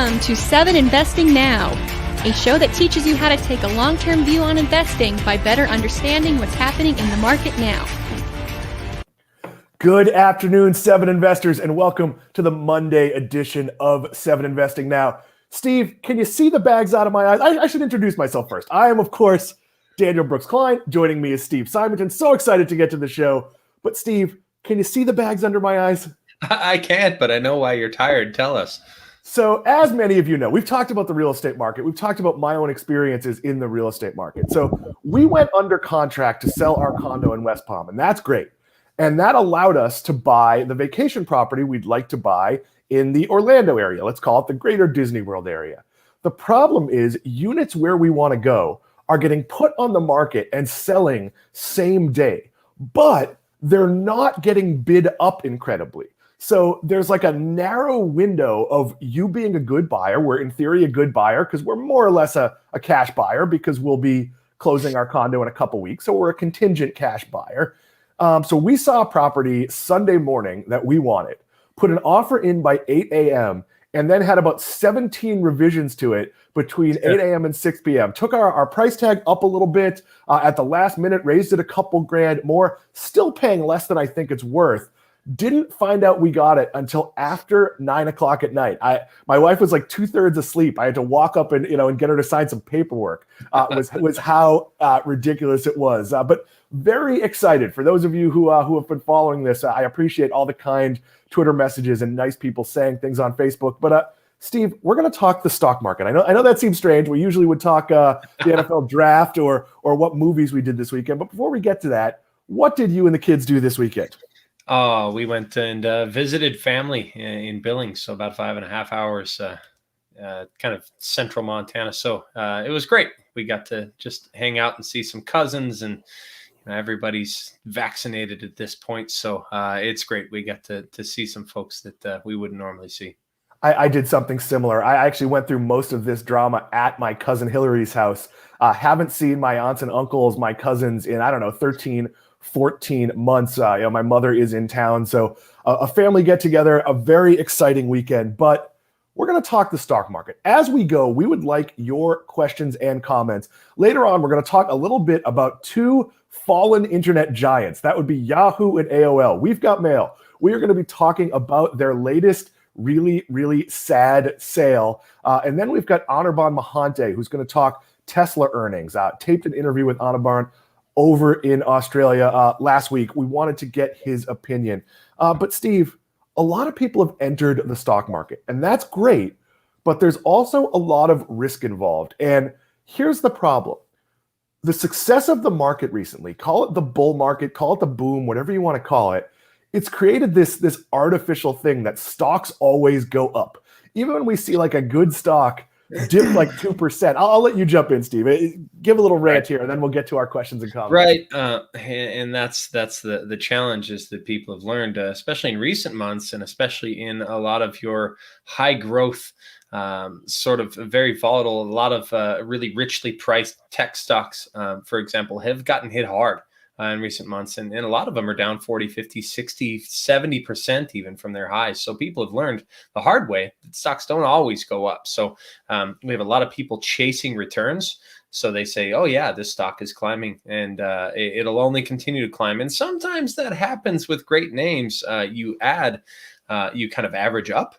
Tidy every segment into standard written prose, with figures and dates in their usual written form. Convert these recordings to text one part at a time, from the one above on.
Welcome to 7 Investing Now, a show that teaches you how to take a long-term view on investing by better understanding what's happening in the market now. Good afternoon, 7 investors, and welcome to the Monday edition of 7 Investing Now. Steve, can you see the bags out of my eyes? I should introduce myself first. I am, of course, Daniel Brooks-Klein. Joining me is Steve Simonton. So excited to get to the show. But Steve, can you see the bags under my eyes? I can't, but I know why you're tired. Tell us. So as many of you know, we've talked about the real estate market. We've talked about my own experiences in the real estate market. So we went under contract to sell our condo in West Palm, and that's great. And that allowed us to buy the vacation property we'd like to buy in the Orlando area. Let's call it the greater Disney World area. The problem is units where we want to go are getting put on the market and selling same day, but they're not getting bid up incredibly. So there's like a narrow window of you being a good buyer. We're in theory a good buyer because we're more or less a cash buyer because we'll be closing our condo in a couple weeks. So we're a contingent cash buyer. So we saw a property Sunday morning that we wanted, put an offer in by 8 a.m., and then had about 17 revisions to it between 8 a.m. and 6 p.m. Took our price tag up a little bit at the last minute, raised it a couple grand more, still paying less than I think it's worth. Didn't find out we got it until after 9 o'clock at night. My wife was like 2/3 asleep. I had to walk up and get her to sign some paperwork. Was how ridiculous it was. But very excited for those of you who have been following this. I appreciate all the kind Twitter messages and nice people saying things on Facebook. But Steve, we're going to talk the stock market. I know that seems strange. We usually would talk the NFL draft or what movies we did this weekend. But before we get to that, what did you and the kids do this weekend? Oh, we went and visited family in Billings, so about 5.5 hours, kind of central Montana. So it was great. We got to just hang out and see some cousins, and everybody's vaccinated at this point. So it's great. We got to see some folks that we wouldn't normally see. I did something similar. I actually went through most of this drama at my cousin Hillary's house. Haven't seen my aunts and uncles, my cousins in, 14 months. My mother is in town. So a family get together, a very exciting weekend, but we're going to talk the stock market. As we go, we would like your questions and comments. Later on, we're going to talk a little bit about two fallen internet giants. That would be Yahoo and AOL. We've got mail. We are going to be talking about their latest really, really sad sale. And then we've got Anirban Mahante, who's going to talk Tesla earnings. Taped an interview with Anirban over in Australia last week. We wanted to get his opinion. But Steve, a lot of people have entered the stock market, and that's great, but there's also a lot of risk involved. And here's the problem. The success of the market recently, call it the bull market, call it the boom, whatever you want to call it, it's created this artificial thing that stocks always go up. Even when we see like a good stock dip like 2%. I'll let you jump in, Steve. Give a little rant here, and then we'll get to our questions and comments. Right, and that's the challenges that people have learned, especially in recent months, and especially in a lot of your high growth, sort of very volatile. A lot of really richly priced tech stocks, for example, have gotten hit hard in recent months, and a lot of them are down 40, 50, 60, 70% even from their highs. So people have learned the hard way that stocks don't always go up. So we have a lot of people chasing returns. So they say, oh yeah, this stock is climbing, and it'll only continue to climb. And sometimes that happens with great names. You kind of average up.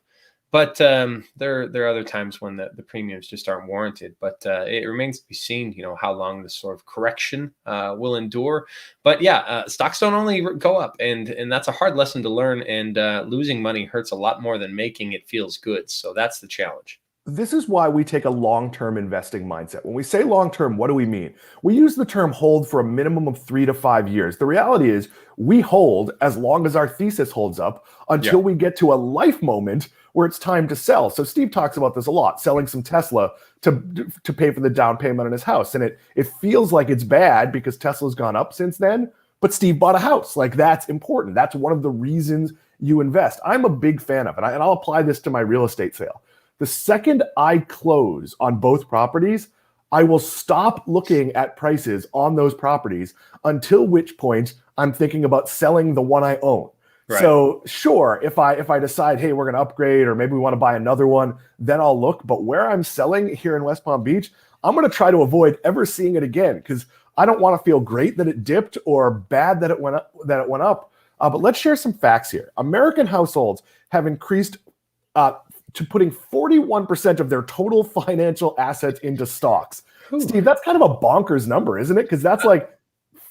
But there are other times when the premiums just aren't warranted. But it remains to be seen, how long this sort of correction will endure. But yeah, stocks don't only go up, and that's a hard lesson to learn. And losing money hurts a lot more than making it feels good. So that's the challenge. This is why we take a long-term investing mindset. When we say long-term, what do we mean? We use the term hold for a minimum of 3 to 5 years. The reality is we hold as long as our thesis holds up until we get to a life moment where it's time to sell. So Steve talks about this a lot, selling some Tesla to pay for the down payment on his house. And it feels like it's bad because Tesla's gone up since then, but Steve bought a house. Like, that's important. That's one of the reasons you invest. I'm a big fan of it, and I'll apply this to my real estate sale. The second I close on both properties, I will stop looking at prices on those properties, until which point I'm thinking about selling the one I own. Right. So sure, if I decide, hey, we're going to upgrade, or maybe we want to buy another one, then I'll look. But where I'm selling here in West Palm Beach, I'm going to try to avoid ever seeing it again, because I don't want to feel great that it dipped or bad that it went up. But let's share some facts here. American households have increased to putting 41% of their total financial assets into stocks. Ooh. Steve, that's kind of a bonkers number, isn't it? Because that's like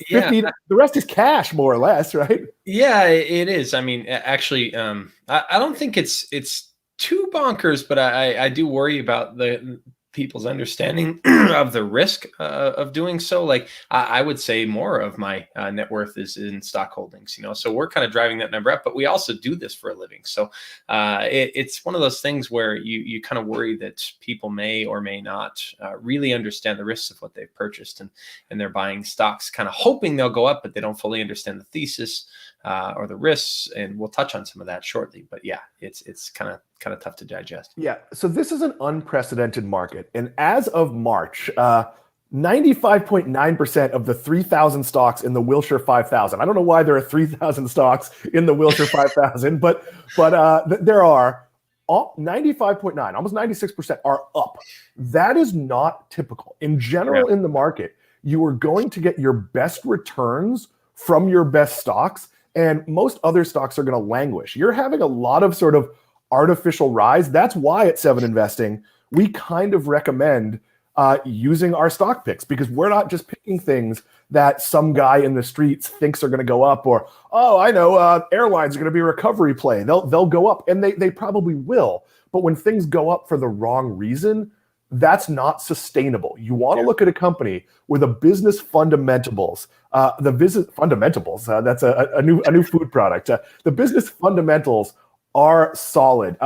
50, Yeah. the rest is cash, more or less, right? Yeah, it is. I mean, actually, I don't think it's too bonkers, but I do worry about the people's understanding of the risk of doing so. Like I would say more of my net worth is in stock holdings, so we're kind of driving that number up, but we also do this for a living. So it's one of those things where you kind of worry that people may or may not really understand the risks of what they've purchased, and they're buying stocks kind of hoping they'll go up, but they don't fully understand the thesis or the risks. And we'll touch on some of that shortly, but yeah, it's kind of tough to digest. Yeah. So this is an unprecedented market. And as of March, 95.9% of the 3,000 stocks in the Wilshire 5,000. I don't know why there are 3,000 stocks in the Wilshire 5,000, but there are 95.9, almost 96% are up. That is not typical. In general, in the market, you are going to get your best returns from your best stocks, and most other stocks are going to languish. You're having a lot of sort of artificial rise. That's why at 7 Investing, we kind of recommend using our stock picks, because we're not just picking things that some guy in the streets thinks are going to go up, or, oh, I know, airlines are going to be a recovery play. They'll go up, and they probably will. But when things go up for the wrong reason, that's not sustainable. You want to look at a company where the business fundamentals, that's a new food product. The business fundamentals are solid.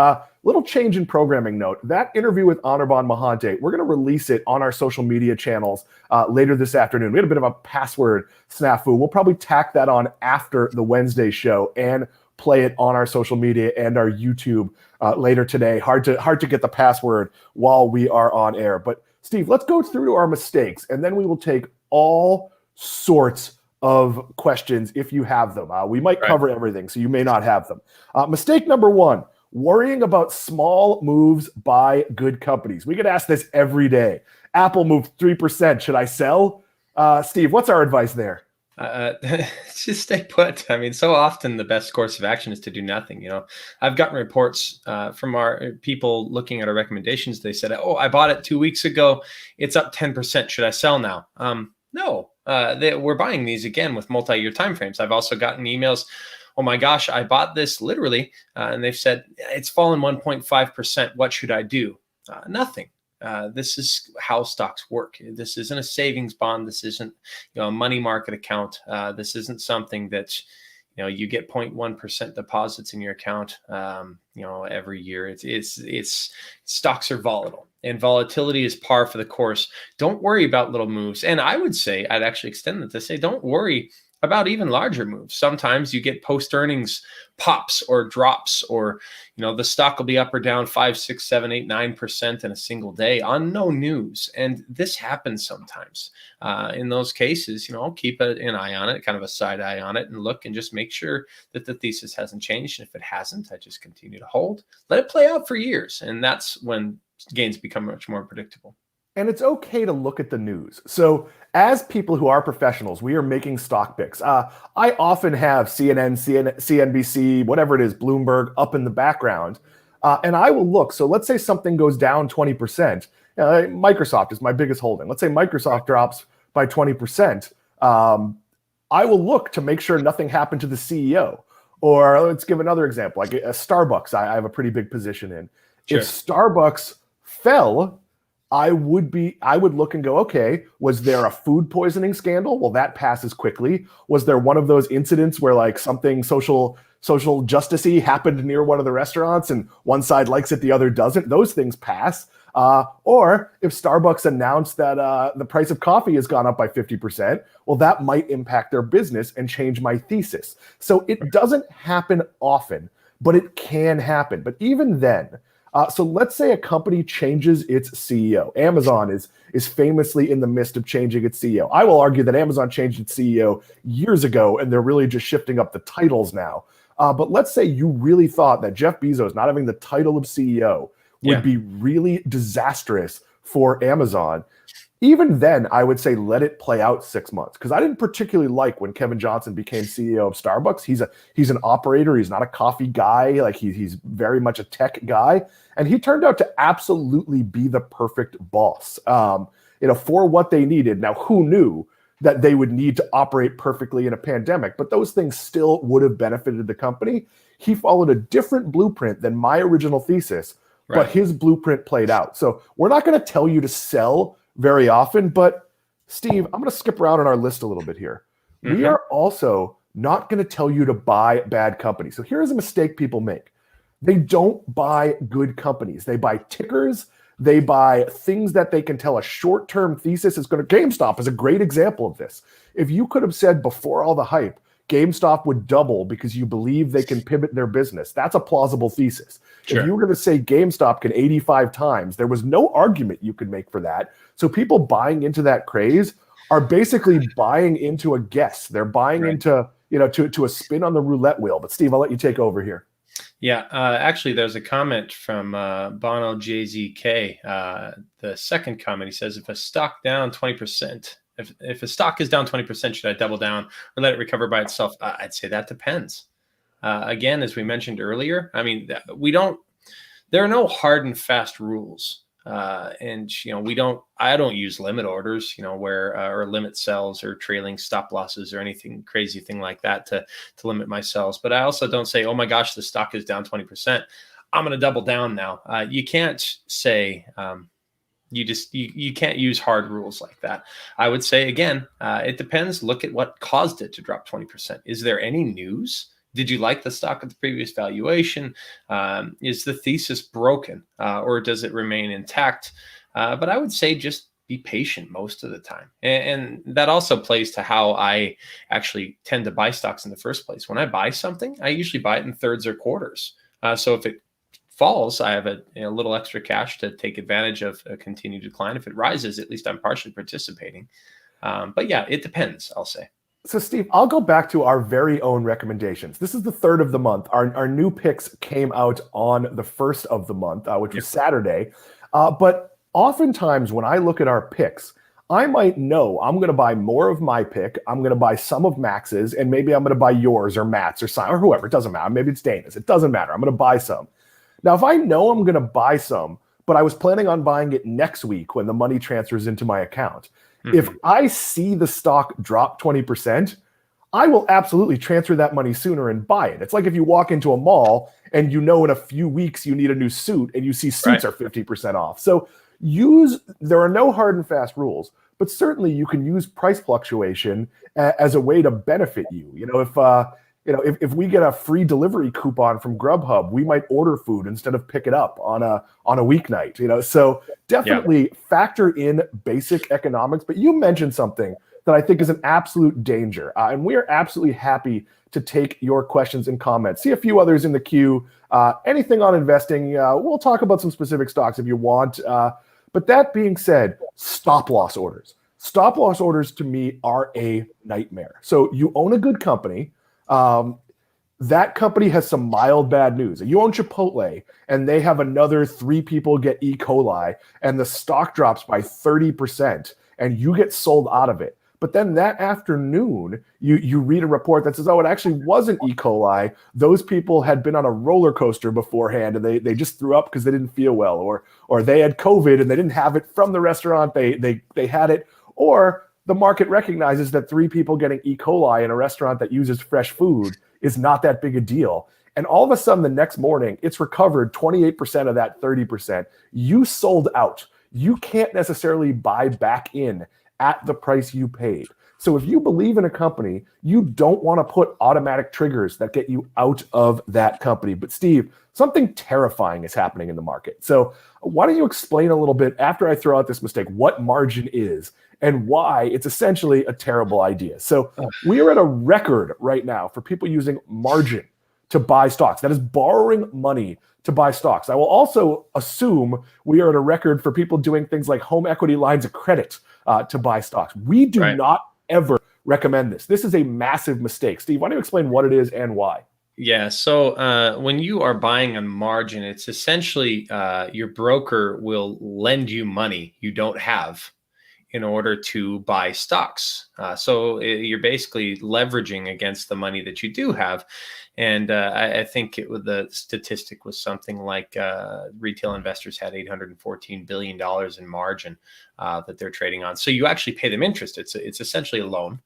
Little change in programming note. That interview with Anirban Mahante, we're going to release it on our social media channels later this afternoon. We had a bit of a password snafu. We'll probably tack that on after the Wednesday show and play it on our social media and our YouTube later today. Hard to get the password while we are on air. But Steve, let's go through to our mistakes, and then we will take all sorts of questions if you have them. We might cover everything, so you may not have them. Mistake number 1, worrying about small moves by good companies. We get asked this every day. Apple moved 3%. Should I sell? Steve, what's our advice there? Just stay put. I mean, so often the best course of action is to do nothing. I've gotten reports from our people looking at our recommendations. They said, oh, I bought it 2 weeks ago. It's up 10%. Should I sell now? No, we're buying these again with multi-year timeframes. I've also gotten emails, oh my gosh, I bought this literally, and they've said, it's fallen 1.5%. What should I do? Nothing. This is how stocks work. This isn't a savings bond. This isn't a money market account. This isn't something that you get 0.1% deposits in your account every year. It's stocks are volatile, and volatility is par for the course. Don't worry about little moves. And I would say, I'd actually extend it to say, don't worry about even larger moves. Sometimes you get post-earnings pops or drops, or the stock will be up or down 5, 6, 7, 8, 9% in a single day on no news. And this happens sometimes. In those cases, keep an eye on it, kind of a side eye on it, and look and just make sure that the thesis hasn't changed. And if it hasn't, I just continue to hold. Let it play out for years. And that's when gains become much more predictable. And it's okay to look at the news. So as people who are professionals, we are making stock picks. I often have CNN, CNBC, whatever it is, Bloomberg up in the background. And I will look. So let's say something goes down 20%. Microsoft is my biggest holding. Let's say Microsoft drops by 20%. I will look to make sure nothing happened to the CEO. Or let's give another example, like a Starbucks I have a pretty big position in. Sure. If Starbucks fell, I would look and go, okay, was there a food poisoning scandal? Well, that passes quickly. Was there one of those incidents where like something social justice-y happened near one of the restaurants and one side likes it, the other doesn't? Those things pass. Or if Starbucks announced that the price of coffee has gone up by 50%, well, that might impact their business and change my thesis. So it doesn't happen often, but it can happen. But even then, so let's say a company changes its CEO. Amazon is famously in the midst of changing its CEO. I will argue that Amazon changed its CEO years ago, and they're really just shifting up the titles now. But let's say you really thought that Jeff Bezos not having the title of CEO would be really disastrous for Amazon. Even then, I would say let it play out 6 months, because I didn't particularly like when Kevin Johnson became CEO of Starbucks. He's an operator. He's not a coffee guy. Like he's very much a tech guy, and he turned out to absolutely be the perfect boss. For what they needed. Now, who knew that they would need to operate perfectly in a pandemic? But those things still would have benefited the company. He followed a different blueprint than my original thesis, but his blueprint played out. So we're not going to tell you to sell very often, but Steve, I'm going to skip around on our list a little bit here. We are also not going to tell you to buy bad companies. So here's a mistake people make. They don't buy good companies. They buy tickers. They buy things that they can tell a short-term thesis is going to. GameStop is a great example of this. If you could have said before all the hype, GameStop would double because you believe they can pivot their business, that's a plausible thesis. Sure. If you were going to say GameStop can 85 times, there was no argument you could make for that. So people buying into that craze are basically buying into a guess. They're buying into, to a spin on the roulette wheel. But Steve, I'll let you take over here. Yeah, actually, there's a comment from Bono JZK. The second comment, he says, if a stock down 20%, if a stock is down 20%, should I double down or let it recover by itself? I'd say that depends. Again, as we mentioned earlier, I mean, there are no hard and fast rules. I don't use limit orders, or limit sells or trailing stop losses or anything crazy thing like that to limit my sells. But I also don't say, oh my gosh, the stock is down 20%. I'm going to double down now. You can't say, you can't use hard rules like that. I would say, again, it depends. Look at what caused it to drop 20%. Is there any news? Did you like the stock at the previous valuation? Is the thesis broken or does it remain intact? But I would say just be patient most of the time. And that also plays to how I actually tend to buy stocks in the first place. When I buy something, I usually buy it in thirds or quarters. So if it falls, I have a little extra cash to take advantage of a continued decline. If it rises, at least I'm partially participating. But yeah, it depends, I'll say. So Steve, I'll go back to our very own recommendations. This is the 3rd of the month. Our new picks came out on the 1st of the month, which was Saturday. But oftentimes when I look at our picks, I might know I'm going to buy more of my pick. I'm going to buy some of Max's, and maybe I'm going to buy yours or Matt's or whoever. It doesn't matter. Maybe it's Dana's. It doesn't matter. I'm going to buy some. Now, if I know I'm going to buy some, but I was planning on buying it next week when the money transfers into my account, if I see the stock drop 20%, I will absolutely transfer that money sooner and buy it. It's like if you walk into a mall and in a few weeks you need a new suit and you see suits are 50% off. So there are no hard and fast rules, but certainly you can use price fluctuation as a way to benefit you. If we get a free delivery coupon from Grubhub, we might order food instead of pick it up on a weeknight. So definitely factor in basic economics. But you mentioned something that I think is an absolute danger, and we are absolutely happy to take your questions and comments. See a few others in the queue. Anything on investing? We'll talk about some specific stocks if you want. But that being said, stop loss orders. Stop loss orders to me are a nightmare. So you own a good company. That company has some mild bad news. You own Chipotle and they have another 3 people get E. coli and the stock drops by 30% and you get sold out of it. But then that afternoon, you read a report that says, oh, it actually wasn't E. coli. Those people had been on a roller coaster beforehand and they just threw up because they didn't feel well, or they had COVID and they didn't have it from the restaurant. They had it, or the market recognizes that 3 people getting E. coli in a restaurant that uses fresh food is not that big a deal. And all of a sudden, the next morning, it's recovered 28% of that 30%. You sold out. You can't necessarily buy back in at the price you paid. So if you believe in a company, you don't want to put automatic triggers that get you out of that company. But Steve, something terrifying is happening in the market. So why don't you explain a little bit, after I throw out this mistake, what margin is and why it's essentially a terrible idea. So we are at a record right now for people using margin to buy stocks. That is borrowing money to buy stocks. I will also assume we are at a record for people doing things like home equity lines of credit to buy stocks. We do not ever recommend this. This is a massive mistake. Steve, why don't you explain what it is and why? Yeah. So when you are buying on margin, it's essentially your broker will lend you money you don't have in order to buy stocks. You're basically leveraging against the money that you do have. And I think the statistic was something like retail investors had $814 billion in margin that they're trading on. So you actually pay them interest. It's essentially a loan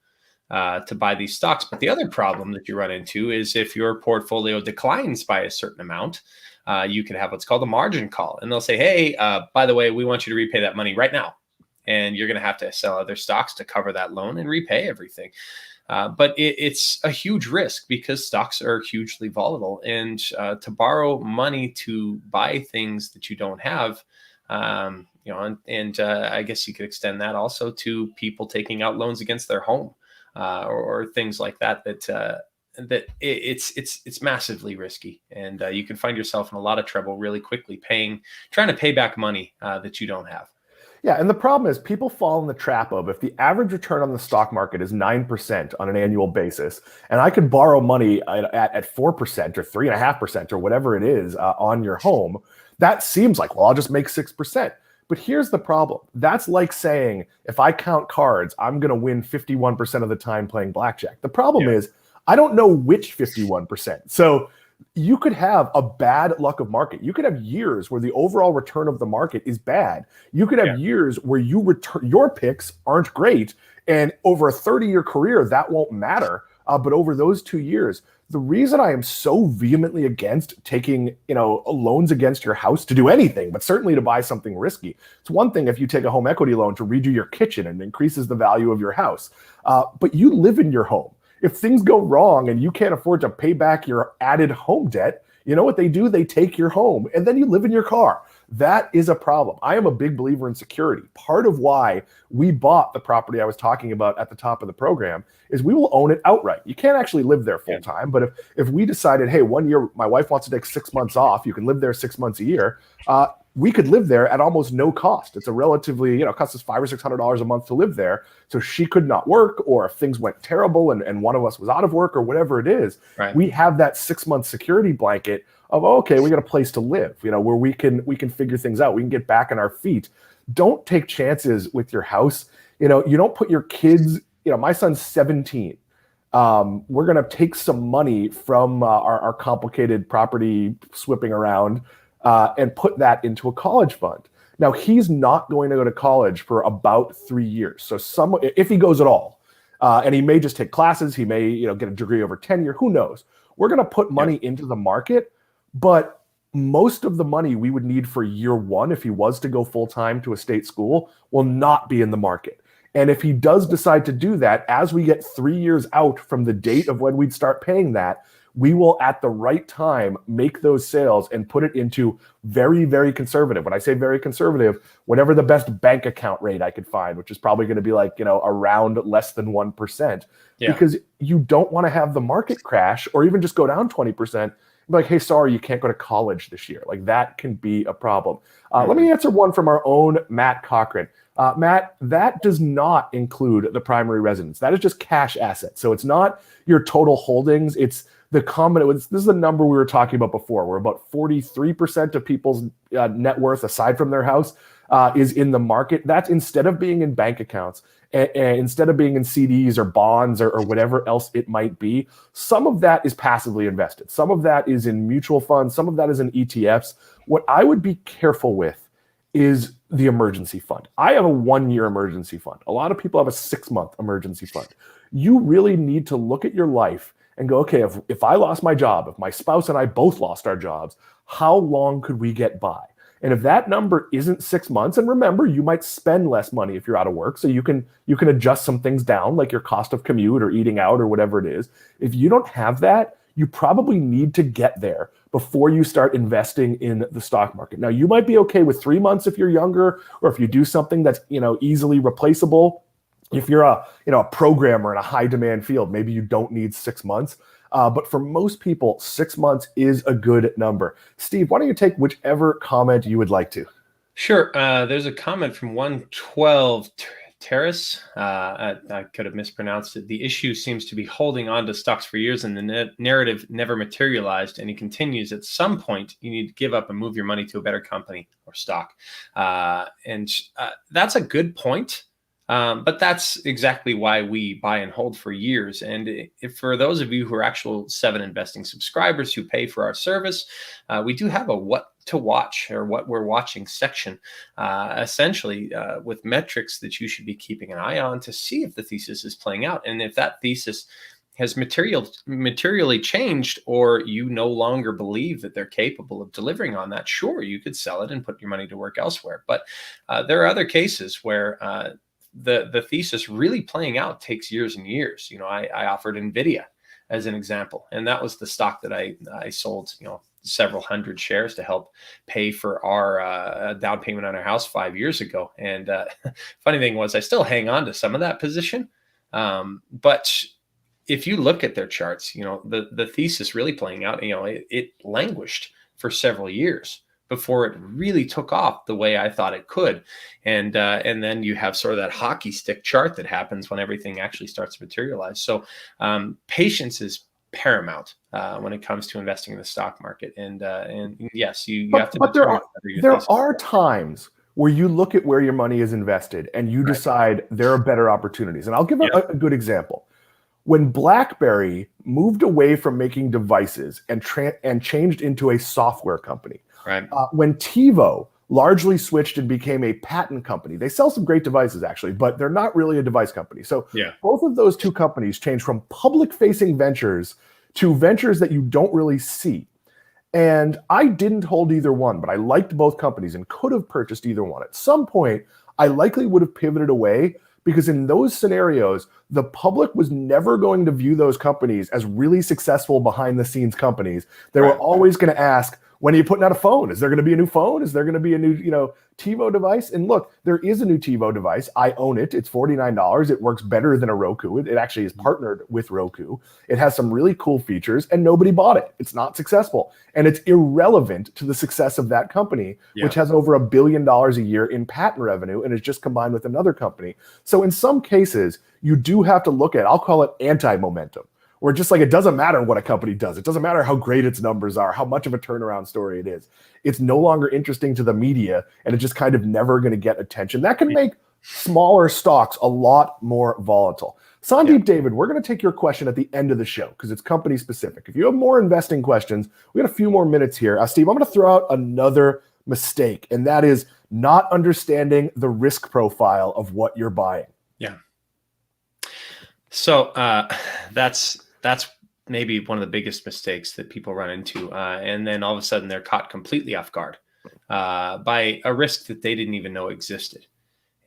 to buy these stocks. But the other problem that you run into is if your portfolio declines by a certain amount, you can have what's called a margin call. And they'll say, hey, by the way, we want you to repay that money right now. And you're going to have to sell other stocks to cover that loan and repay everything. But it's a huge risk because stocks are hugely volatile. And to borrow money to buy things that you don't have, I guess you could extend that also to people taking out loans against their home or things like that. It's massively risky, and you can find yourself in a lot of trouble really quickly trying to pay back money that you don't have. Yeah, and the problem is people fall in the trap of if the average return on the stock market is 9% on an annual basis, and I could borrow money at 4% or 3.5% or whatever it is on your home, that seems like, well, I'll just make 6%. But here's the problem. That's like saying, if I count cards, I'm going to win 51% of the time playing blackjack. The problem is, I don't know which 51%. So you could have a bad luck of market. You could have years where the overall return of the market is bad. You could have years where your picks aren't great. And over a 30-year career, that won't matter. But over those 2 years, the reason I am so vehemently against taking, loans against your house to do anything, but certainly to buy something risky. It's one thing if you take a home equity loan to redo your kitchen and increases the value of your house. But you live in your home. If things go wrong and you can't afford to pay back your added home debt, you know what they do? They take your home and then you live in your car. That is a problem. I am a big believer in security. Part of why we bought the property I was talking about at the top of the program is we will own it outright. You can't actually live there full time, but if we decided, hey, 1 year, my wife wants to take 6 months off, you can live there 6 months a year, we could live there at almost no cost. It's a relatively, costs us $500 or $600 a month to live there. So she could not work, or if things went terrible and one of us was out of work or whatever it is, we have that 6 month security blanket of, okay, we got a place to live, where we can figure things out. We can get back on our feet. Don't take chances with your house. You don't put your kids, my son's 17. We're going to take some money from our complicated property swipping around and put that into a college fund. Now, he's not going to go to college for about 3 years. So if he goes at all, and he may just take classes, he may get a degree over tenure, who knows? We're going to put money into the market, but most of the money we would need for year one, if he was to go full-time to a state school, will not be in the market. And if he does decide to do that, as we get 3 years out from the date of when we'd start paying that, we will at the right time make those sales and put it into very, very conservative. When I say very conservative, whatever the best bank account rate I could find, which is probably going to be like, around less than 1%, because you don't want to have the market crash or even just go down 20%. Like, hey, sorry, you can't go to college this year. Like, that can be a problem. Let me answer one from our own Matt Cochran. Matt, that does not include the primary residence. That is just cash assets. So it's not your total holdings. It's the this is the number we were talking about before, where about 43% of people's net worth, aside from their house, is in the market. That's instead of being in bank accounts, instead of being in CDs or bonds or whatever else it might be. Some of that is passively invested. Some of that is in mutual funds. Some of that is in ETFs. What I would be careful with is the emergency fund. I have a 1 year emergency fund. A lot of people have a 6 month emergency fund. You really need to look at your life and go, okay, if I lost my job, if my spouse and I both lost our jobs, how long could we get by? And if that number isn't 6 months, and remember, you might spend less money if you're out of work, so you can adjust some things down, like your cost of commute or eating out or whatever it is. If you don't have that, you probably need to get there before you start investing in the stock market. Now, you might be okay with 3 months if you're younger, or if you do something that's easily replaceable. If you're a programmer in a high demand field, maybe you don't need 6 months. But for most people, 6 months is a good number. Steve, why don't you take whichever comment you would like to? Sure. There's a comment from 112 Terrace, I could have mispronounced it. The issue seems to be holding on to stocks for years, and the narrative never materialized. And he continues, at some point, you need to give up and move your money to a better company or stock. And that's a good point. But that's exactly why we buy and hold for years. And if for those of you who are actual 7 Investing subscribers who pay for our service, we do have a what to watch or what we're watching section, essentially with metrics that you should be keeping an eye on to see if the thesis is playing out. And if that thesis has materially changed, or you no longer believe that they're capable of delivering on that, sure, you could sell it and put your money to work elsewhere. But there are other cases where the thesis really playing out takes years and years. I offered NVIDIA as an example, and that was the stock that I sold, several hundred shares to help pay for our down payment on our house 5 years ago. And funny thing was, I still hang on to some of that position. But if you look at their charts, the thesis really playing out, it languished for several years before it really took off the way I thought it could. And then you have sort of that hockey stick chart that happens when everything actually starts to materialize. So patience is paramount when it comes to investing in the stock market. And yes, you have to. But there are times where you look at where your money is invested and you decide there are better opportunities. And I'll give a good example. When BlackBerry moved away from making devices and changed into a software company, when TiVo largely switched and became a patent company, they sell some great devices actually, but they're not really a device company. So both of those two companies changed from public-facing ventures to ventures that you don't really see. And I didn't hold either one, but I liked both companies and could have purchased either one. At some point, I likely would have pivoted away, because in those scenarios, the public was never going to view those companies as really successful behind-the-scenes companies. They were always going to ask, when are you putting out a phone? Is there going to be a new phone? Is there going to be a new, TiVo device? And look, there is a new TiVo device. I own it. It's $49. It works better than a Roku. It actually is partnered with Roku. It has some really cool features, and nobody bought it. It's not successful. And it's irrelevant to the success of that company, which has over $1 billion a year in patent revenue and is just combined with another company. So in some cases, you do have to look at, I'll call it anti-momentum, where just like it doesn't matter what a company does. It doesn't matter how great its numbers are, how much of a turnaround story it is. It's no longer interesting to the media, and it's just kind of never going to get attention. That can make smaller stocks a lot more volatile. Sandeep, David, we're going to take your question at the end of the show because it's company specific. If you have more investing questions, we got a few more minutes here. Steve, I'm going to throw out another mistake, and that is not understanding the risk profile of what you're buying. Yeah. So that's maybe one of the biggest mistakes that people run into. And then all of a sudden they're caught completely off guard by a risk that they didn't even know existed.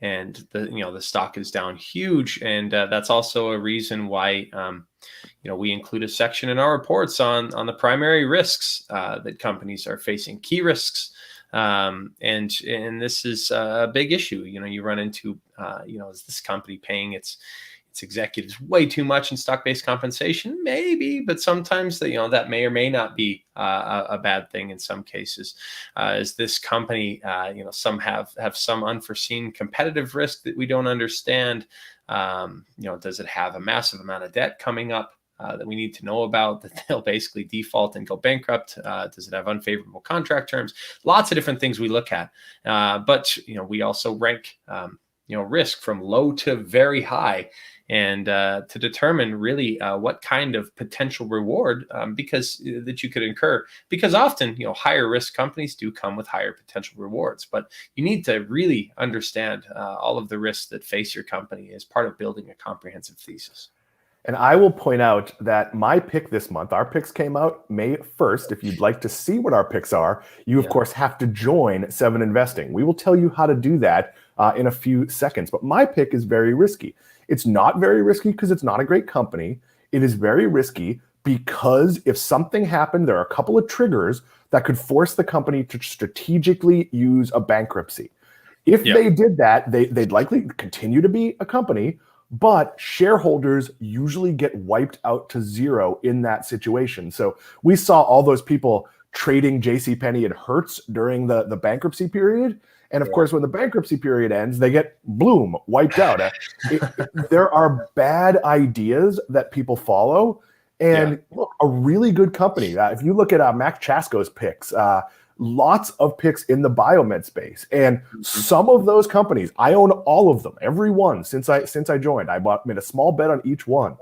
And the stock is down huge. And that's also a reason why, we include a section in our reports on the primary risks that companies are facing, key risks. And this is a big issue. You run into, is this company paying its executives way too much in stock-based compensation? Maybe, but sometimes that may or may not be a bad thing in some cases. Is this company, some have some unforeseen competitive risk that we don't understand? Does it have a massive amount of debt coming up that we need to know about, that they'll basically default and go bankrupt? Does it have unfavorable contract terms? Lots of different things we look at. But we also rank risk from low to very high, and to determine really what kind of potential reward that you could incur, because often higher risk companies do come with higher potential rewards, but you need to really understand all of the risks that face your company as part of building a comprehensive thesis. And I will point out that my pick this month, our picks came out May 1st. If you'd like to see what our picks are, you of course have to join 7 Investing. We will tell you how to do that in a few seconds. But my pick is very risky. It's not very risky because it's not a great company. It is very risky because if something happened, there are a couple of triggers that could force the company to strategically use a bankruptcy. If they did that, they'd likely continue to be a company, but shareholders usually get wiped out to zero in that situation. So we saw all those people trading JCPenney and Hertz during the bankruptcy period. And of course, when the bankruptcy period ends, they get bloom, wiped out. There are bad ideas that people follow. And look, a really good company. If you look at Mac Chasko's picks, lots of picks in the biomed space, and some of those companies, I own all of them, every one since I joined. I made a small bet on each one.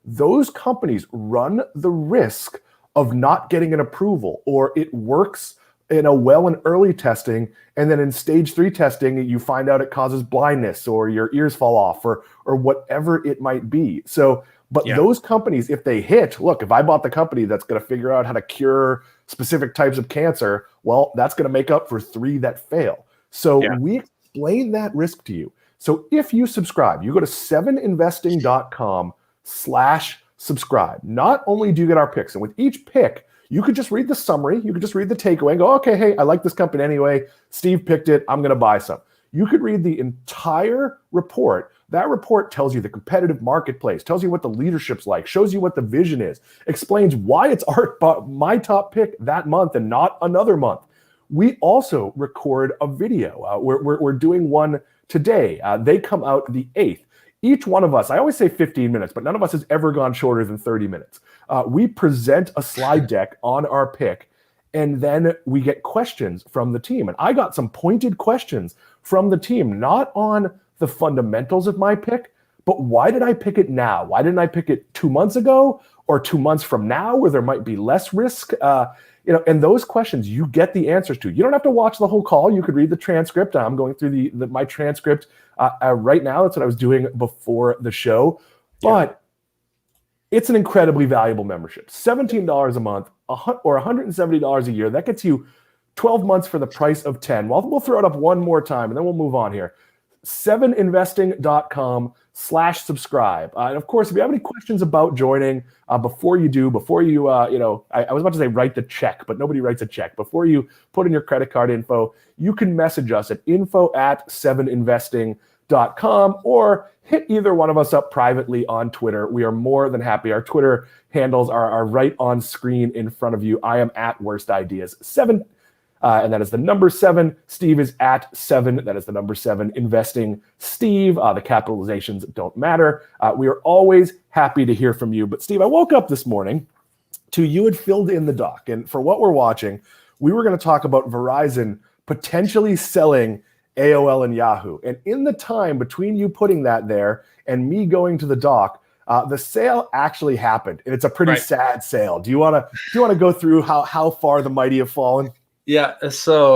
Those companies run the risk of not getting an approval, or it works in early testing, and then in stage 3 testing, you find out it causes blindness, or your ears fall off, or whatever it might be. So, but those companies, if they hit, look, if I bought the company that's going to figure out how to cure specific types of cancer, well, that's going to make up for 3 that fail. So we explain that risk to you. So if you subscribe, you go to 7investing.com/subscribe. Not only do you get our picks, and with each pick, you could just read the summary, you could just read the takeaway and go, okay, hey, I like this company anyway. Steve picked it, I'm going to buy some. You could read the entire report. That report tells you the competitive marketplace, tells you what the leadership's like, shows you what the vision is, explains why it's my top pick that month and not another month. We also record a video. We're doing one today. They come out the 8th. Each one of us, I always say 15 minutes, but none of us has ever gone shorter than 30 minutes. We present a slide deck on our pick, and then we get questions from the team. And I got some pointed questions from the team, not on the fundamentals of my pick, but why did I pick it now? Why didn't I pick it 2 months ago or 2 months from now, where there might be less risk? And those questions you get the answers to. You don't have to watch the whole call. You could read the transcript. I'm going through my transcript right now. That's what I was doing before the show. But it's an incredibly valuable membership. $17 a month or $170 a year. That gets you 12 months for the price of 10. Well, we'll throw it up one more time, and then we'll move on here. 7investing.com/subscribe. And of course, if you have any questions about joining, I was about to say write the check, but nobody writes a check. Before you put in your credit card info, you can message us at info@7investing.com or hit either one of us up privately on Twitter. We are more than happy. Our Twitter handles are right on screen in front of you. I am at Worst Ideas 7. And that is the number 7. Steve is at 7. That is the number 7. Investing Steve. The capitalizations don't matter. We are always happy to hear from you. But Steve, I woke up this morning to you had filled in the doc. And for what we're watching, we were going to talk about Verizon potentially selling AOL and Yahoo. And in the time between you putting that there and me going to the doc, the sale actually happened. And it's a pretty sad sale. Do you want to go through how far the mighty have fallen? Yeah. So,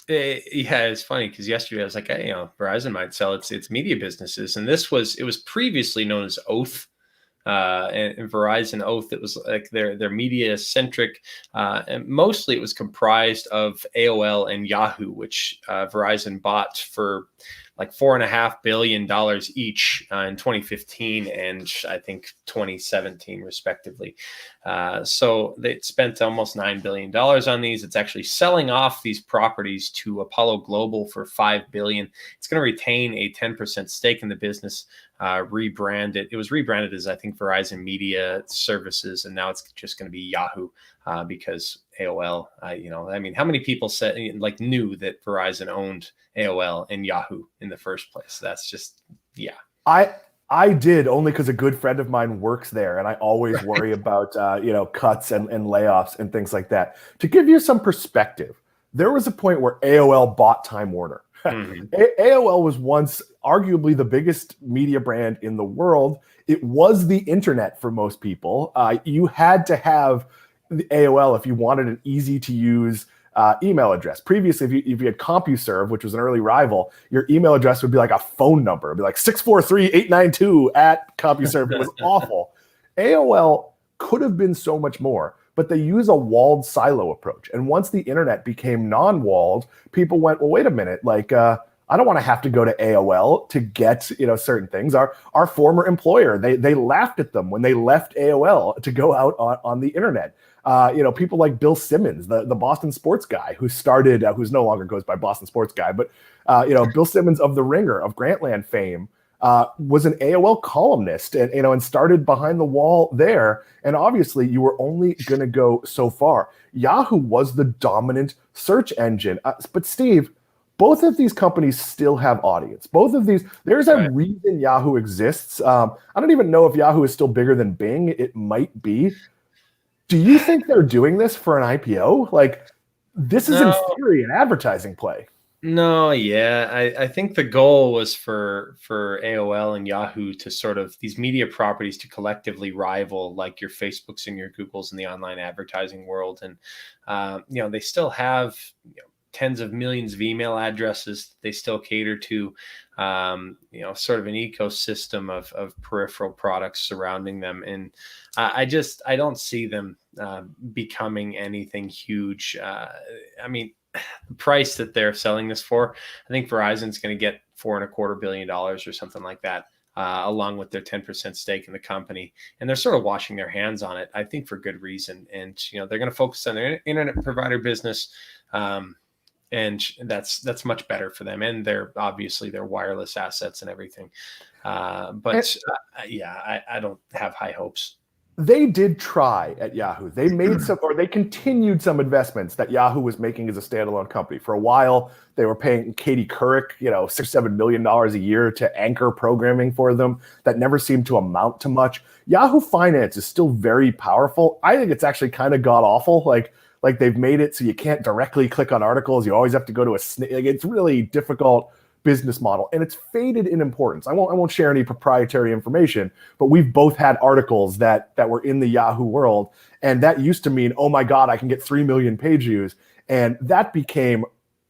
it's funny because yesterday I was like, hey, Verizon might sell its media businesses, and it was previously known as Oath, and Verizon Oath. It was like their media centric, and mostly it was comprised of AOL and Yahoo, which Verizon bought for like $4.5 billion each in 2015 and I think 2017 respectively. So they spent almost $9 billion on these. It's actually selling off these properties to Apollo Global for $5 billion. It's going to retain a 10% stake in the business, rebrand it. It was rebranded as, I think, Verizon Media Services, and now it's just going to be Yahoo because AOL, how many people knew that Verizon owned AOL and Yahoo in the first place? That's just, I did, only because a good friend of mine works there, and I always worry about cuts and layoffs and things like that. To give you some perspective, there was a point where AOL bought Time Warner. AOL was once arguably the biggest media brand in the world. It was the internet for most people. You had to have the AOL if you wanted an easy to use email address. Previously, if you had CompuServe, which was an early rival, your email address would be like a phone number. It'd be like 643-892@CompuServe. It was awful. AOL could have been so much more, but they use a walled silo approach. And once the internet became non-walled, people went, well, wait a minute, I don't want to have to go to AOL to get certain things. Our former employer, they laughed at them when they left AOL to go out on the internet. People like Bill Simmons, the Boston sports guy who started, who's no longer goes by Boston sports guy, but Bill Simmons of The Ringer, of Grantland fame, was an AOL columnist and started behind the wall there. And obviously you were only going to go so far. Yahoo was the dominant search engine. But Steve, both of these companies still have audience. Both of these, there's a reason Yahoo exists. I don't even know if Yahoo is still bigger than Bing. It might be. Do you think they're doing this for an IPO? Like, this is in theory an advertising play. No, yeah. I think the goal was for AOL and Yahoo to sort of these media properties to collectively rival like your Facebooks and your Googles in the online advertising world. And, they still have tens of millions of email addresses. They still cater to, sort of an ecosystem of peripheral products surrounding them. And I don't see them becoming anything huge. The price that they're selling this for, I think Verizon's going to get $4.25 billion or something like that, along with their 10% stake in the company. And they're sort of washing their hands on it, I think, for good reason. And, they're going to focus on their internet provider business. And that's much better for them. And they're obviously their wireless assets and everything. I don't have high hopes. They did try at Yahoo. They made they continued some investments that Yahoo was making as a standalone company. For a while, they were paying Katie Couric, $6-7 million a year to anchor programming for them. That never seemed to amount to much. Yahoo Finance is still very powerful. I think it's actually kind of god awful. Like they've made it so you can't directly click on articles. You always have to go to it's really difficult business model, and it's faded in importance. I won't share any proprietary information, but we've both had articles that were in the Yahoo world, and that used to mean, oh my God, I can get 3 million page views, and that became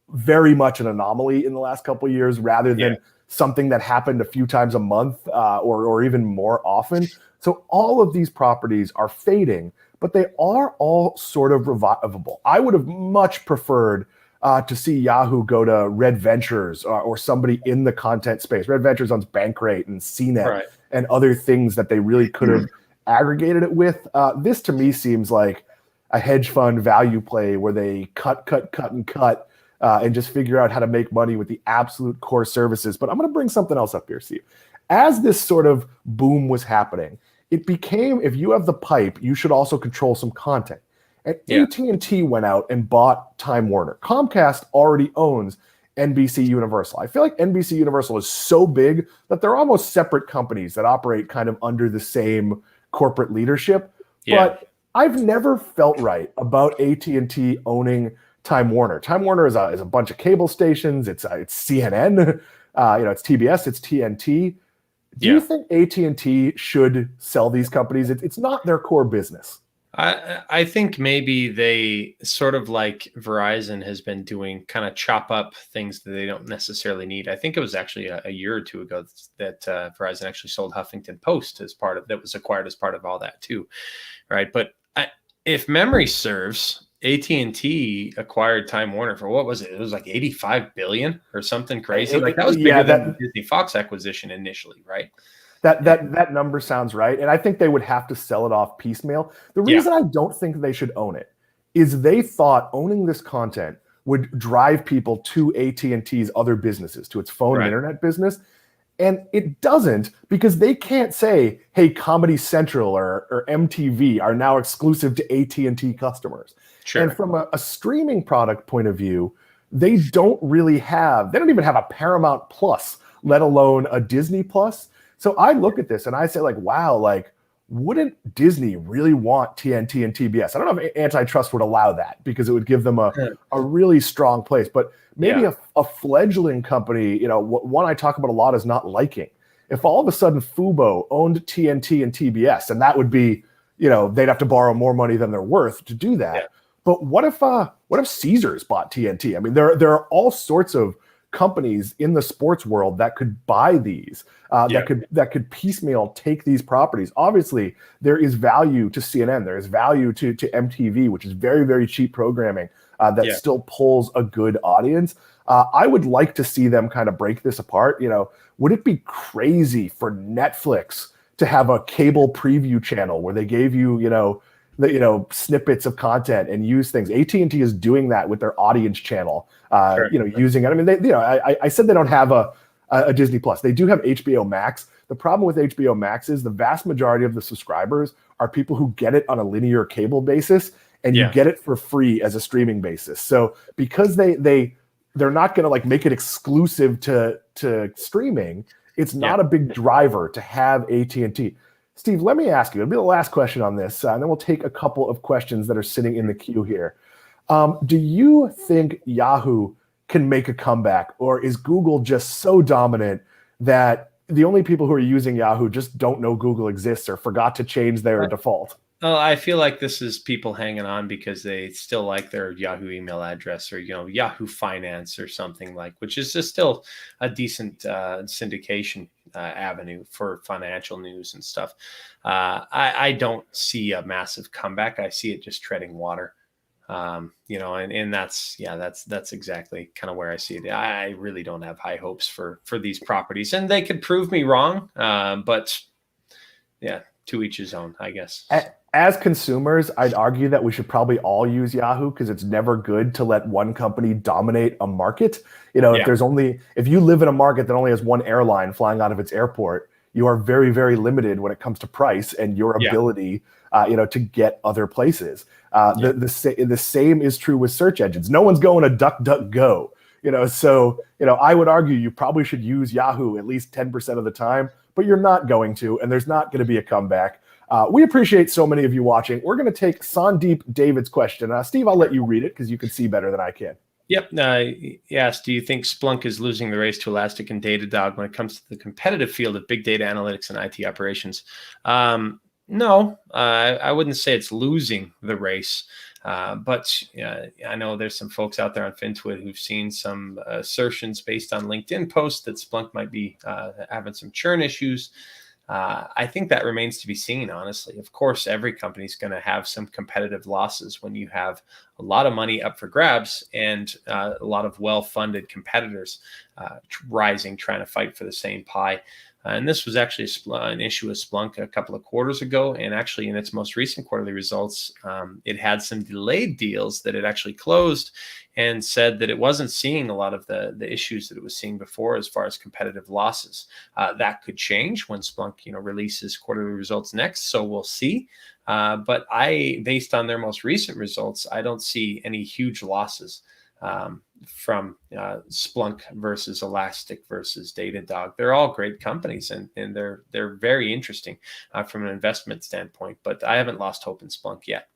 very much an anomaly in the last couple of years, rather than something that happened a few times a month or even more often. So all of these properties are fading, but they are all sort of revivable. I would have much preferred to see Yahoo go to Red Ventures or somebody in the content space. Red Ventures owns Bankrate and CNET and other things that they really could have aggregated it with. This to me seems like a hedge fund value play where they cut and just figure out how to make money with the absolute core services. But I'm going to bring something else up here, Steve. As this sort of boom was happening, it became, if you have the pipe, you should also control some content. And AT&T went out and bought Time Warner. Comcast already owns NBC Universal. I feel like NBC Universal is so big that they're almost separate companies that operate kind of under the same corporate leadership. But I've never felt right about AT&T owning Time Warner. Time Warner is a bunch of cable stations. It's CNN. It's TBS. It's TNT. Do you think AT&T should sell these companies? It's not their core business. I think maybe they sort of like Verizon has been doing, kind of chop up things that they don't necessarily need. I think it was actually a year or two ago that Verizon actually sold Huffington Post that was acquired as part of all that too, right? But if memory serves, AT&T acquired Time Warner for, what was it? It was like 85 billion or something crazy. Like that was bigger than the Disney Fox acquisition initially, right? That number sounds right. And I think they would have to sell it off piecemeal. The reason I don't think they should own it is they thought owning this content would drive people to AT&T's other businesses, to its phone and internet business. And it doesn't, because they can't say, hey, Comedy Central or MTV are now exclusive to AT&T customers. Sure. And from a streaming product point of view, they don't even have a Paramount Plus, let alone a Disney Plus. So I look at this and I say, like, wow, like, wouldn't Disney really want TNT and TBS? I don't know if antitrust would allow that, because it would give them a really strong place. But maybe a fledgling company, one I talk about a lot is not liking. If all of a sudden Fubo owned TNT and TBS, and that would be, they'd have to borrow more money than they're worth to do that. Yeah. But what if Caesars bought TNT? I mean, there are all sorts of companies in the sports world that could buy these, that could piecemeal take these properties. Obviously, there is value to CNN. There is value to MTV, which is very, very cheap programming that still pulls a good audience. I would like to see them kind of break this apart. Would it be crazy for Netflix to have a cable preview channel where they gave you, snippets of content and use things? AT&T is doing that with their audience channel, using it. I mean, I said they don't have a Disney Plus. They do have HBO Max. The problem with HBO Max is the vast majority of the subscribers are people who get it on a linear cable basis, and you get it for free as a streaming basis. So because they they're not going to like make it exclusive to streaming. It's not a big driver to have AT&T. Steve, let me ask you, it'll be the last question on this, and then we'll take a couple of questions that are sitting in the queue here. Do you think Yahoo can make a comeback, or is Google just so dominant that the only people who are using Yahoo just don't know Google exists or forgot to change their default? Oh, I feel like this is people hanging on because they still like their Yahoo email address, or Yahoo Finance or something, like, which is just still a decent syndication avenue for financial news and stuff. I don't see a massive comeback. I see it just treading water. And that's exactly kind of where I see it. I really don't have high hopes for these properties, and they could prove me wrong. But yeah, to each his own, I guess. As consumers, I'd argue that we should probably all use Yahoo, because it's never good to let one company dominate a market. If you live in a market that only has one airline flying out of its airport, you are very, very limited when it comes to price and your ability, to get other places. The same is true with search engines. No one's going to DuckDuckGo, So I would argue you probably should use Yahoo at least 10% of the time, but you're not going to, and there's not going to be a comeback. We appreciate so many of you watching. We're going to take Sandeep David's question. Steve, I'll let you read it because you can see better than I can. Yep. He asked, do you think Splunk is losing the race to Elastic and Datadog when it comes to the competitive field of big data analytics and IT operations? No, I wouldn't say it's losing the race. But I know there's some folks out there on FinTwit who've seen some assertions based on LinkedIn posts that Splunk might be having some churn issues. I think that remains to be seen, honestly. Of course, every company is going to have some competitive losses when you have a lot of money up for grabs and a lot of well-funded competitors rising, trying to fight for the same pie. And this was actually an issue with Splunk a couple of quarters ago. And actually, in its most recent quarterly results, it had some delayed deals that it actually closed, and said that it wasn't seeing a lot of the issues that it was seeing before as far as competitive losses. That could change when Splunk releases quarterly results next. So we'll see. But based on their most recent results, I don't see any huge losses from Splunk versus Elastic versus Datadog. They're all great companies, and they're very interesting from an investment standpoint, but I haven't lost hope in Splunk yet.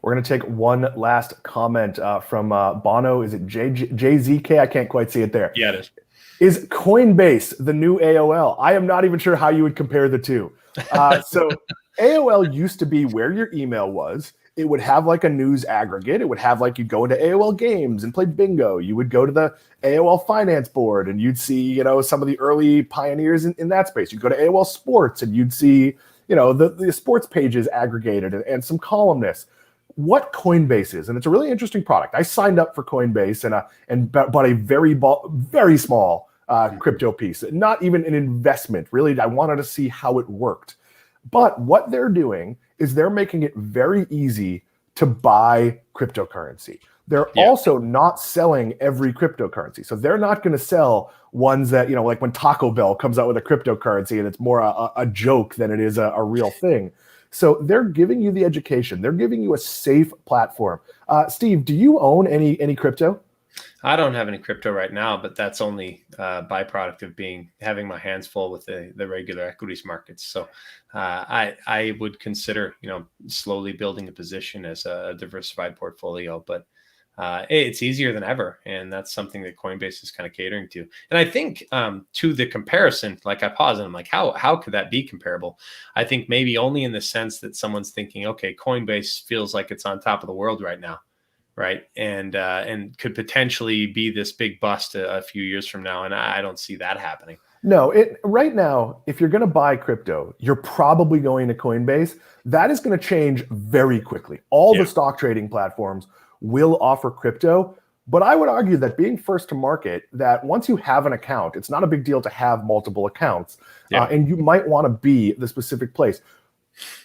We're going to take one last comment from Bono. Is it JZK? I can't quite see it there. Yeah, it is. Is Coinbase the new AOL? I am not even sure how you would compare the two. So AOL used to be where your email was. It would have like a news aggregate. It would have like, you'd go into AOL Games and play bingo. You would go to the AOL Finance Board and you'd see, some of the early pioneers in that space. You'd go to AOL Sports and you'd see, the sports pages aggregated and some columnists. What Coinbase is, and it's a really interesting product. I signed up for Coinbase and bought a very small crypto piece, not even an investment. Really, I wanted to see how it worked. But what they're doing is they're making it very easy to buy cryptocurrency. They're also not selling every cryptocurrency. So they're not going to sell ones that, like when Taco Bell comes out with a cryptocurrency and it's more a joke than it is a real thing. So they're giving you the education. They're giving you a safe platform. Steve, do you own any crypto? I don't have any crypto right now, but that's only a byproduct of having my hands full with the regular equities markets. So I would consider, slowly building a position as a diversified portfolio, but it's easier than ever. And that's something that Coinbase is kind of catering to. And I think to the comparison, like I pause and I'm like, how could that be comparable? I think maybe only in the sense that someone's thinking, okay, Coinbase feels like it's on top of the world right now. Right. And could potentially be this big bust a few years from now. And I don't see that happening. No, right now, if you're going to buy crypto, you're probably going to Coinbase. That is going to change very quickly. All the stock trading platforms will offer crypto. But I would argue that being first to market, that once you have an account, it's not a big deal to have multiple accounts. And you might want to be the specific place.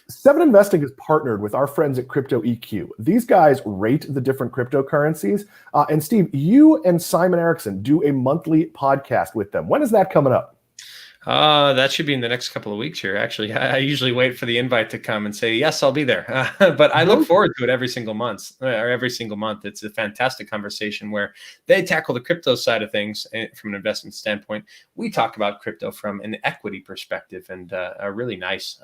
7 Investing is partnered with our friends at Crypto EQ. These guys rate the different cryptocurrencies. And Steve, you and Simon Erickson do a monthly podcast with them. When is that coming up? That should be in the next couple of weeks here. Actually, I usually wait for the invite to come and say, yes, I'll be there. But I look forward to it every single month or every single month. It's a fantastic conversation where they tackle the crypto side of things from an investment standpoint. We talk about crypto from an equity perspective, and a really nice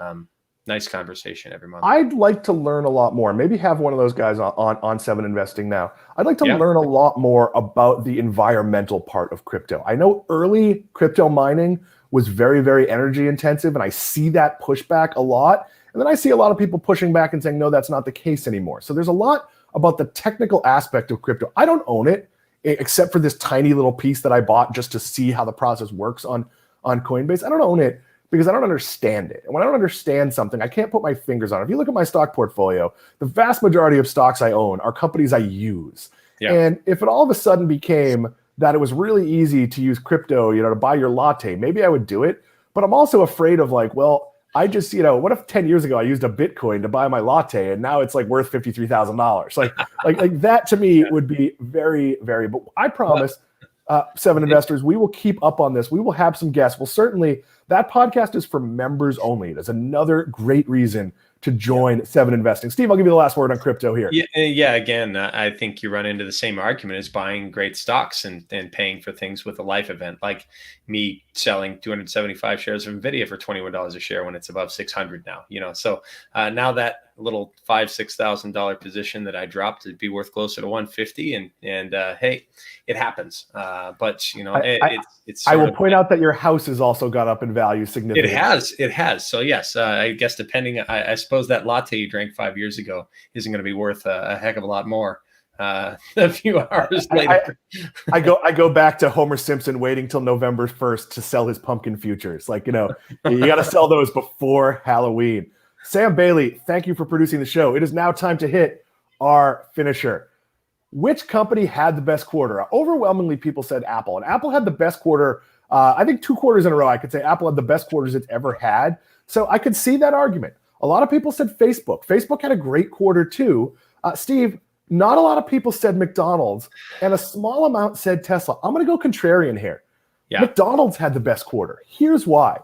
conversation every month. I'd like to learn a lot more. Maybe have one of those guys on Seven Investing now. I'd like to learn a lot more about the environmental part of crypto. I know early crypto mining was very, very energy intensive, and I see that pushback a lot. And then I see a lot of people pushing back and saying, no, that's not the case anymore. So there's a lot about the technical aspect of crypto. I don't own it, except for this tiny little piece that I bought just to see how the process works on Coinbase. I don't own it because I don't understand it. And when I don't understand something, I can't put my fingers on it. If you look at my stock portfolio, the vast majority of stocks I own are companies I use. Yeah. And if it all of a sudden became that it was really easy to use crypto, to buy your latte, maybe I would do it. But I'm also afraid of I just, what if 10 years ago I used a Bitcoin to buy my latte and now it's worth $53,000? Like that to me would be very, very, but I promise Seven Investors, we will keep up on this. We will have some guests. Well, certainly that podcast is for members only. That's another great reason to join Seven Investing. Steve, I'll give you the last word on crypto here. Yeah. Again, I think you run into the same argument as buying great stocks and paying for things with a life event, like me selling 275 shares of NVIDIA for $21 a share when it's above 600 now. So now that little $5,000-$6,000 position that I dropped, it'd be worth closer to 150. And hey, it happens. But it's. I will point out that your house has also gone up in value significantly. It has. So yes, I guess depending, I suppose that latte you drank 5 years ago isn't going to be worth a heck of a lot more a few hours later. I go back to Homer Simpson waiting till November 1st to sell his pumpkin futures. You got to sell those before Halloween. Sam Bailey, thank you for producing the show. It is now time to hit our finisher. Which company had the best quarter? Overwhelmingly, people said Apple. And Apple had the best quarter, I think 2 quarters in a row. I could say Apple had the best quarters it's ever had. So I could see that argument. A lot of people said Facebook. Facebook had a great quarter too. Steve, not a lot of people said McDonald's, and a small amount said Tesla. I'm going to go contrarian here. Yeah. McDonald's had the best quarter. Here's why.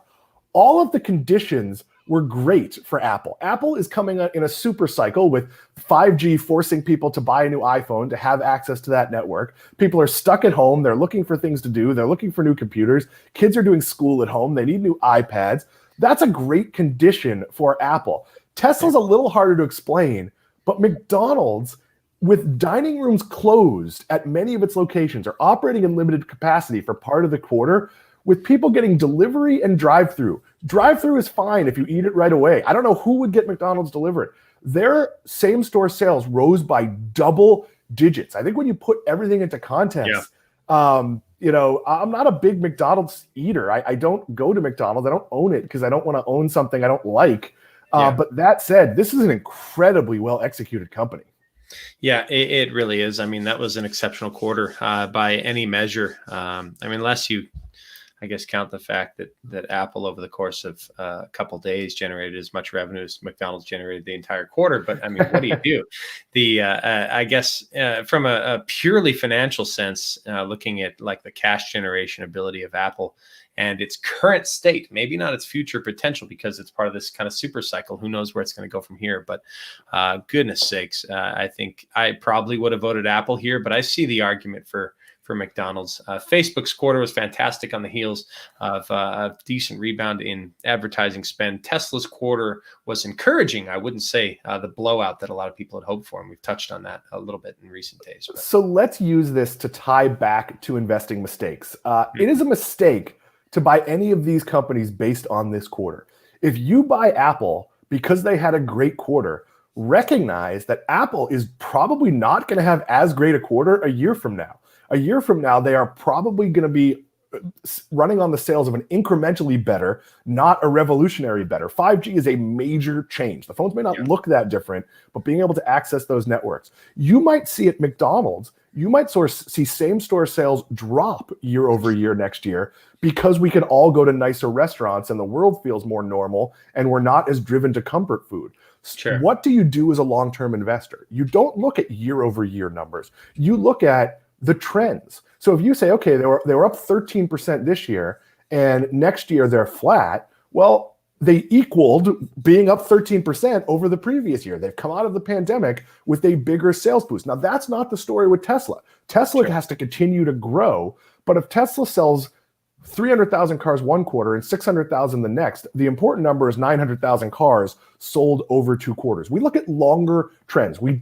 All of the conditions were great for Apple. Apple is coming in a super cycle with 5G forcing people to buy a new iPhone to have access to that network. People are stuck at home. They're looking for things to do. They're looking for new computers. Kids are doing school at home. They need new iPads. That's a great condition for Apple. Tesla's a little harder to explain, but McDonald's, with dining rooms closed at many of its locations, are operating in limited capacity for part of the quarter, with people getting delivery and drive-through. Drive-through is fine if you eat it right away. I don't know who would get McDonald's delivered. Their same-store sales rose by double digits. I think when you put everything into context, I'm not a big McDonald's eater. I don't go to McDonald's. I don't own it because I don't want to own something I don't like. But that said, this is an incredibly well-executed company. Yeah, it really is. I mean, that was an exceptional quarter by any measure. Unless you, I guess, count the fact that Apple over the course of a couple of days generated as much revenue as McDonald's generated the entire quarter. But I mean, what do you do? I guess from a purely financial sense, looking at the cash generation ability of Apple and its current state, maybe not its future potential because it's part of this kind of super cycle. Who knows where it's going to go from here? But goodness sakes, I think I probably would have voted Apple here, but I see the argument for McDonald's. Facebook's quarter was fantastic on the heels of a decent rebound in advertising spend. Tesla's quarter was encouraging. I wouldn't say the blowout that a lot of people had hoped for, and we've touched on that a little bit in recent days. So let's use this to tie back to investing mistakes. It is a mistake to buy any of these companies based on this quarter. If you buy Apple because they had a great quarter, recognize that Apple is probably not going to have as great a quarter a year from now. A year from now, they are probably going to be running on the sales of an incrementally better, not a revolutionary better. 5G is a major change. The phones may not look that different, but being able to access those networks. You might see at McDonald's, you might see same-store sales drop year over year next year because we can all go to nicer restaurants and the world feels more normal and we're not as driven to comfort food. Sure. What do you do as a long-term investor? You don't look at year-over-year numbers. You look at the trends. So if you say, okay, they were up 13% this year, and next year they're flat, well, they equaled being up 13% over the previous year. They've come out of the pandemic with a bigger sales boost. Now, that's not the story with Tesla. Tesla has to continue to grow, but if Tesla sells 300,000 cars one quarter and 600,000 the next, the important number is 900,000 cars sold over 2 quarters. We look at longer trends. We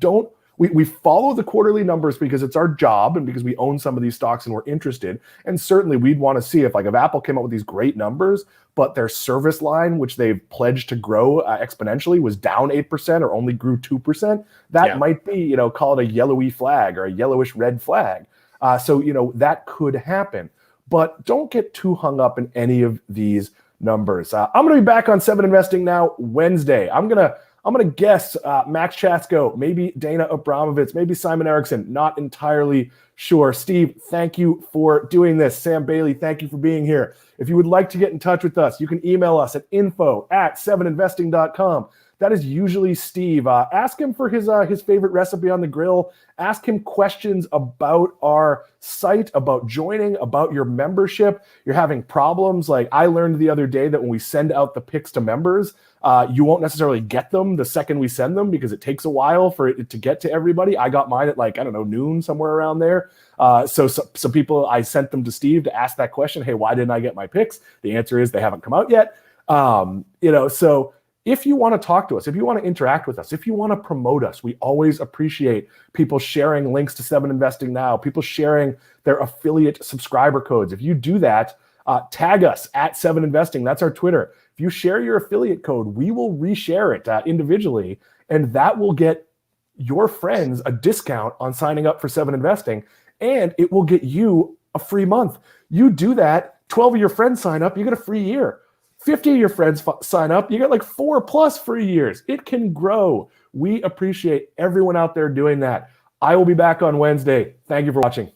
follow the quarterly numbers because it's our job and because we own some of these stocks and we're interested. And certainly we'd want to see if Apple came up with these great numbers, but their service line, which they've pledged to grow exponentially, was down 8% or only grew 2%. That might be, call it a yellowy flag or a yellowish red flag. So that could happen. But don't get too hung up in any of these numbers. I'm going to be back on 7 Investing Now Wednesday. I'm gonna guess Max Chasko, maybe Dana Abramovitz, maybe Simon Erickson. Not entirely sure. Steve, thank you for doing this. Sam Bailey, thank you for being here. If you would like to get in touch with us, you can email us at info@7investing.com. That is usually Steve. Ask him for his favorite recipe on the grill. Ask him questions about our site, about joining, about your membership. You're having problems. Like I learned the other day that when we send out the picks to members, you won't necessarily get them the second we send them because it takes a while for it to get to everybody. I got mine at noon, somewhere around there. So some people, I sent them to Steve to ask that question. Hey, why didn't I get my picks? The answer is they haven't come out yet. So if you want to talk to us, if you want to interact with us, if you want to promote us, we always appreciate people sharing links to 7 Investing Now, people sharing their affiliate subscriber codes. If you do that, tag us at 7 Investing. That's our Twitter. If you share your affiliate code, we will reshare it individually, and that will get your friends a discount on signing up for 7 Investing, and it will get you a free month. You do that, 12 of your friends sign up, you get a free year. 50 of your friends sign up, you get 4+ free years. It can grow. We appreciate everyone out there doing that. I will be back on Wednesday. Thank you for watching.